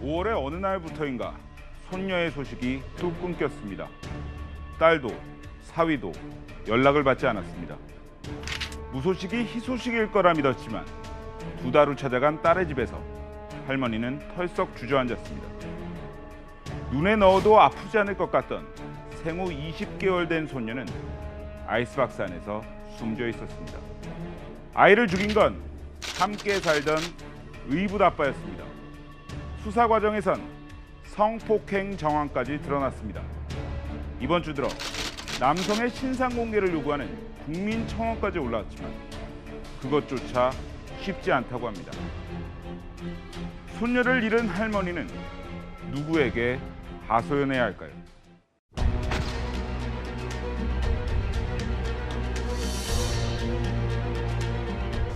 5월의 어느 날부터인가 손녀의 소식이 뚝 끊겼습니다. 딸도 사위도 연락을 받지 않았습니다. 무소식이 희소식일 거라 믿었지만 2달 후 찾아간 딸의 집에서 할머니는 털썩 주저앉았습니다. 눈에 넣어도 아프지 않을 것 같던 생후 20개월 된 손녀는 아이스박스 안에서 숨져 있었습니다. 아이를 죽인 건 함께 살던 의붓 아빠였습니다. 수사 과정에선 성폭행 정황까지 드러났습니다. 이번 주 들어 남성의 신상 공개를 요구하는 국민청원까지 올라왔지만 그것조차 쉽지 않다고 합니다. 손녀를 잃은 할머니는 누구에게 하소연해야 할까요?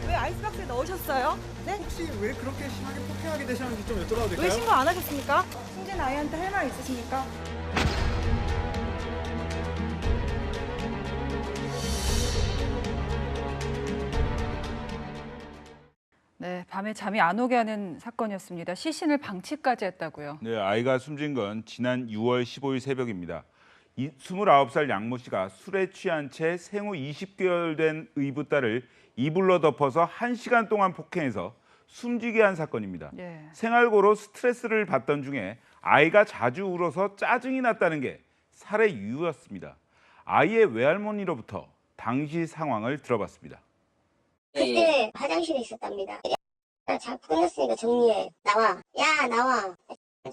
왜 아이스박스에 넣으셨어요? 네? 혹시 왜 그렇게 심하게 폭행하게 되셨는지 좀 여쭤봐도 될까요? 왜 신고 안 하셨습니까? 숨진 아이한테 할 말 있으십니까? 네, 밤에 잠이 안 오게 하는 사건이었습니다. 시신을 방치까지 했다고요. 네, 아이가 숨진 건 지난 6월 15일 새벽입니다. 29살 양모 씨가 술에 취한 채 생후 20개월 된 의붓 딸을 이불로 덮어서 1시간 동안 폭행해서 숨지게 한 사건입니다. 예. 생활고로 스트레스를 받던 중에 아이가 자주 울어서 짜증이 났다는 게 살해 이유였습니다. 아이의 외할머니로부터 당시 상황을 들어봤습니다. 그때 화장실에 있었답니다. 야, 자꾸 끝났으니까 정리해. 나와. 야, 나와.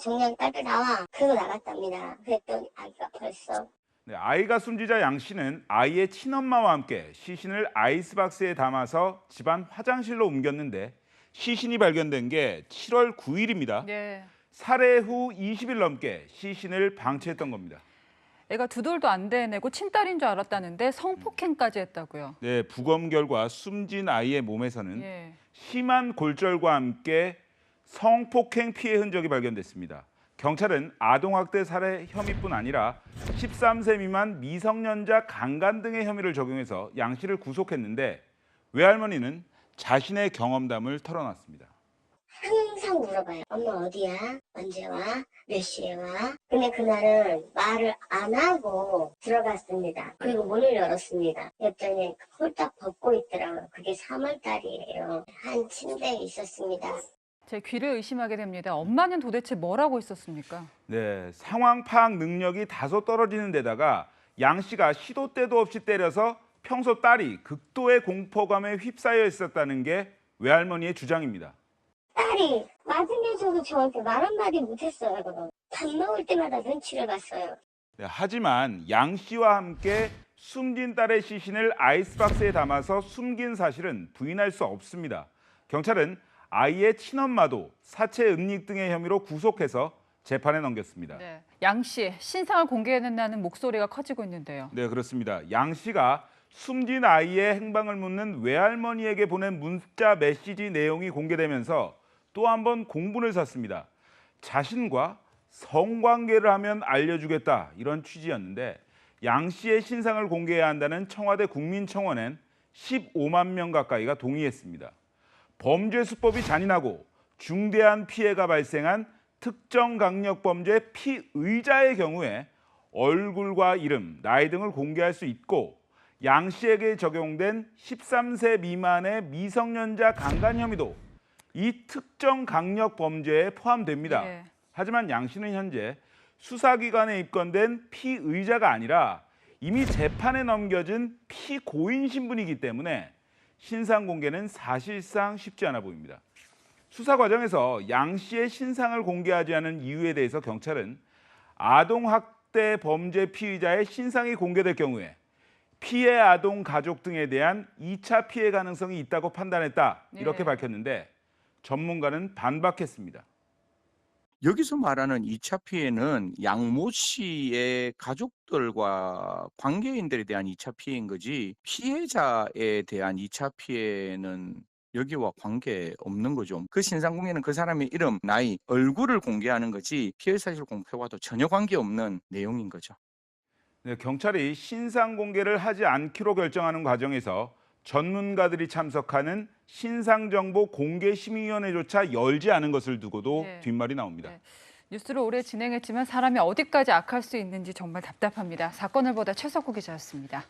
정리하기 빨리 나와. 그러고 나갔답니다. 그랬더니 아이가 벌써. 네, 아이가 숨지자 양 씨는 아이의 친엄마와 함께 시신을 아이스박스에 담아서 집안 화장실로 옮겼는데 시신이 발견된 게 7월 9일입니다. 예. 살해 후 20일 넘게 시신을 방치했던 겁니다. 애가 2돌도 안 돼내고 친딸인 줄 알았다는데 성폭행까지 했다고요. 네, 부검 결과 숨진 아이의 몸에서는 예. 심한 골절과 함께 성폭행 피해 흔적이 발견됐습니다. 경찰은 아동학대 살해 혐의뿐 아니라 13세 미만 미성년자 강간 등의 혐의를 적용해서 양 씨를 구속했는데 외할머니는 자신의 경험담을 털어놨습니다. 항상 물어봐요. 엄마 어디야? 언제 와? 몇 시에 와? 근데 그날은 말을 안 하고 들어갔습니다. 그리고 문을 열었습니다. 그랬더니 홀딱 벗고 있더라고요. 그게 3월 달이에요. 한 침대에 있었습니다. 제 귀를 의심하게 됩니다. 엄마는 도대체 뭘 하고 있었습니까? 네, 상황 파악 능력이 다소 떨어지는 데다가 양 씨가 시도 때도 없이 때려서 평소 딸이 극도의 공포감에 휩싸여 있었다는 게 외할머니의 주장입니다. 딸이 맞으면서도 저한테 말 한마디 못했어요. 밥 먹을 때마다 눈치를 봤어요. 네, 하지만 양 씨와 함께 숨진 딸의 시신을 아이스박스에 담아서 숨긴 사실은 부인할 수 없습니다. 경찰은 아이의 친엄마도 사체 은닉 등의 혐의로 구속해서 재판에 넘겼습니다. 네. 양 씨, 신상을 공개해낸다는 목소리가 커지고 있는데요. 네, 그렇습니다. 양 씨가 숨진 아이의 행방을 묻는 외할머니에게 보낸 문자 메시지 내용이 공개되면서 또 한 번 공분을 샀습니다. 자신과 성관계를 하면 알려주겠다 이런 취지였는데 양 씨의 신상을 공개해야 한다는 청와대 국민청원엔 15만 명 가까이가 동의했습니다. 범죄 수법이 잔인하고 중대한 피해가 발생한 특정 강력범죄 피의자의 경우에 얼굴과 이름, 나이 등을 공개할 수 있고 양 씨에게 적용된 13세 미만의 미성년자 강간 혐의도 이 특정 강력 범죄에 포함됩니다. 예. 하지만 양 씨는 현재 수사기관에 입건된 피의자가 아니라 이미 재판에 넘겨진 피고인 신분이기 때문에 신상 공개는 사실상 쉽지 않아 보입니다. 수사 과정에서 양 씨의 신상을 공개하지 않은 이유에 대해서 경찰은 아동학대 범죄 피의자의 신상이 공개될 경우에 피해 아동 가족 등에 대한 2차 피해 가능성이 있다고 판단했다 이렇게 네. 밝혔는데 전문가는 반박했습니다. 여기서 말하는 2차 피해는 양모 씨의 가족들과 관계인들에 대한 2차 피해인 거지 피해자에 대한 2차 피해는 여기와 관계 없는 거죠. 그 신상 공개는 그 사람의 이름, 나이, 얼굴을 공개하는 거지 피해 사실 공표와도 전혀 관계없는 내용인 거죠. 네, 경찰이 신상 공개를 하지 않기로 결정하는 과정에서 전문가들이 참석하는 신상정보 공개심의위원회조차 열지 않은 것을 두고도 네. 뒷말이 나옵니다. 네. 뉴스를 오래 진행했지만 사람이 어디까지 악할 수 있는지 정말 답답합니다. 사건을 보다 최석구 기자였습니다.